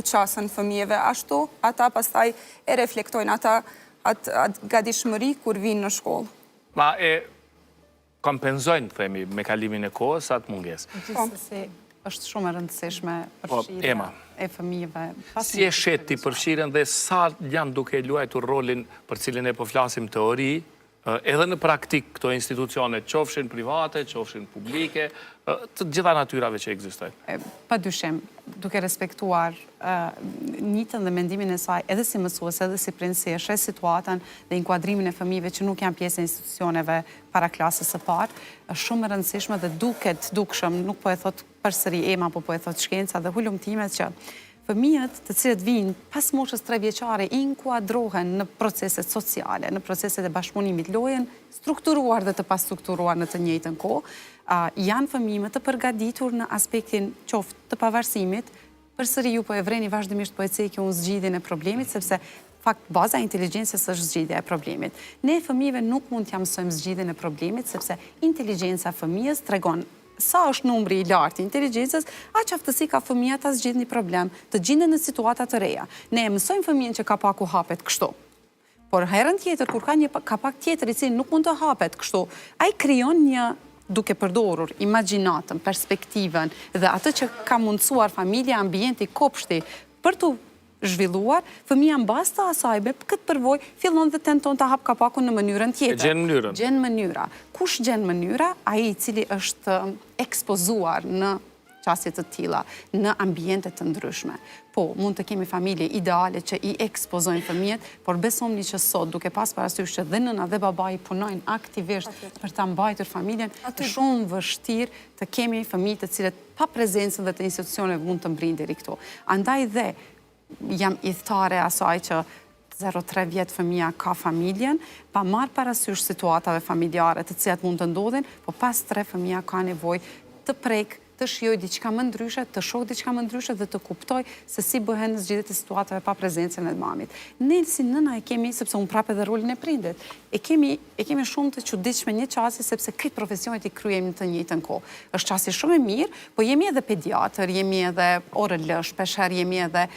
qasën fëmijëve ashtu, ata pastaj e reflektojnë atë gatishmëri kur vinë në shkollë. Ma e kompenzojnë, themi, me kalimin e kohës atë mungesë. Gjithsesi, është shumë e rëndësishme përfshirja e fëmijëve. Si e shet ti përfshirjen dhe sa janë duke luajtur rolin për cilin e po flasim teori, edhe në praktik këto institucione, qofshin private, qofshin publike, të gjitha natyrave që ekzistojnë? Pa dyshim, duke respektuar njëtën dhe mendimin e saj, edhe si mësues, edhe si prinsi, e shes situatën dhe inkuadrimin e fëmijëve që nuk janë pjesë e institucioneve para klasës së parë, është shumë e rëndësishme dhe dukshëm, nuk po e thot përsëri Ema, po e thot shkenca dhe hulumtimet që fëmijët të cilët vinë pas moshës 3 vjeçare inkuadrohen në proceset sociale, në proceset e bashkëpunimit, lojen strukturuar dhe të pastrukturuar në të njëjtën kohë, janë fëmijë të përgatitur në aspektin qoftë të pavarësimit, përsëri ju po e vreni vazhdimisht po e ceki unë zgjidhjen e problemit, sepse fakt baza e inteligjencës është zgjidhja e problemit. Ne fëmijëve nuk mund t'ja mësojmë zgjidhjen e problemit, sepse inteligjenca e fëmijës tregon sa është numri i lartë i inteligjencës, aq aftësi ka fëmija ta zgjidhë një problem, të gjendet në situata të reja. Ne e mësojmë fëmijën që kapaku hapet kështu. Por herën tjetër, kur ka një kapak tjetër i cili nuk mund të hapet kështu, ai krijon një, duke përdorur imagjinatën, perspektivën dhe atë që ka mundësuar familja, ambienti, kopshti për të zhvilluar, fëmija mbas të asaj me këtë përvojë fillon dhe tenton të hap kapakun në mënyrën tjetër. Gjen mënyrën. Gjen mënyra. Kush gjen mënyra? Ai i cili është ekspozuar në qasje të tilla, në ambiente të ndryshme. Po, mund të kemi familje ideale që i ekspozojnë fëmijët, por besomni që sot, duke pas parasysh që dhe nëna dhe babai punojnë aktivisht për ta mbajtur familjen, është shumë vështirë të kemi fëmijë të cilët pa prezencën dhe të institucioneve mund të mbrinë deri këtu. Andaj dhe jam idhtare asaj që 0-3 vjetë fëmija ka familjen, pa marrë parasysh situatave familjare të cilat mund të ndodhin, po pas 3 fëmija ka nevojë të prek, të shijoj diçka më ndryshe, të shoh diçka më ndryshe dhe të kuptoj se si bëhen zgjidhjet e situatave pa prezencën e mamit. Ne si nëna e kemi, sepse unë prap edhe rolin e prindit, e kemi shumë të çuditshme një qasje sepse këtë profesionet i kryejmë në të njëjtën kohë. Është qasje shumë e mirë, po jemi edhe pediatër, jemi edhe ORL, shpeshherë jemi edhe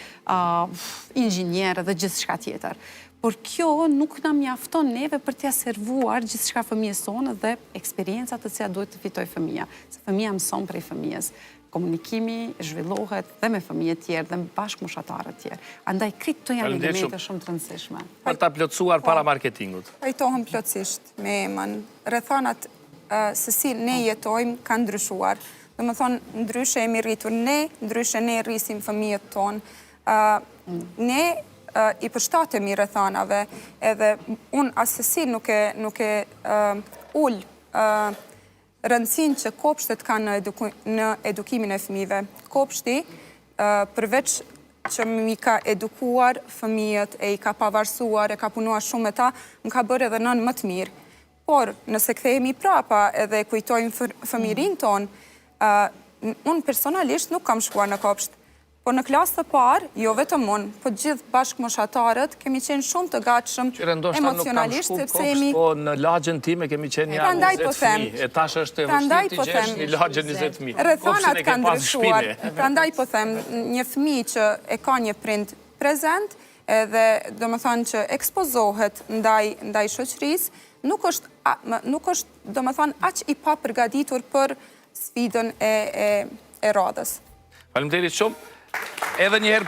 inxhinier dhe gjithçka tjetër. Por kjo nuk na mjafton neve për t'ia servuar gjithçka fëmijës sonë dhe eksperiencat të cilat duhet të fitoj fëmija. Se fëmija mëson prej fëmijës. Komunikimi zhvillohet dhe me fëmijë të tjerë dhe me bashkëmoshatarë të tjerë. Andaj këto janë elemente shumë të rëndësishme. Për ta plotësuar para marketingut. Pajtohem plotësisht me Emën. Rrethanat se si ne jetojmë kanë ndryshuar. Domethënë, ndryshe jemi rritur ne, ndryshe ne rrisim fëmijët tonë. Ne i përshtatemi rrethanave, edhe unë asesi nuk e ullë rëndësinë që kopshtet kanë në edukimin e fëmijëve. Kopshti, përveç që mi ka edukuar fëmijët, e i ka pavarësuar, e ka punuar shumë me ta, më ka bërë edhe nën më të mirë. Por, nëse kthehemi prapa edhe kujtojmë fëmirin tonë, unë personalisht nuk kam shkuar në kopsht. Po në klasë të parë, jo vetëm unë, po gjithë bashkëmoshatarët kemi qenë shumë të gatshëm emocionalisht, sepse jemi... Po në lagjen time kemi qenë një 20.000, e tash është e vështirë të gjesh një lagjen 20.000. Rrethanat kanë ndryshuar. Prandaj po them, një fëmijë që e ka një prind prezent, edhe domethënë që ekspozohet ndaj shoqërisë, nuk është domethënë aq i papërgatitur për sfidën e radhës. Faleminderit shumë. Edhe një herë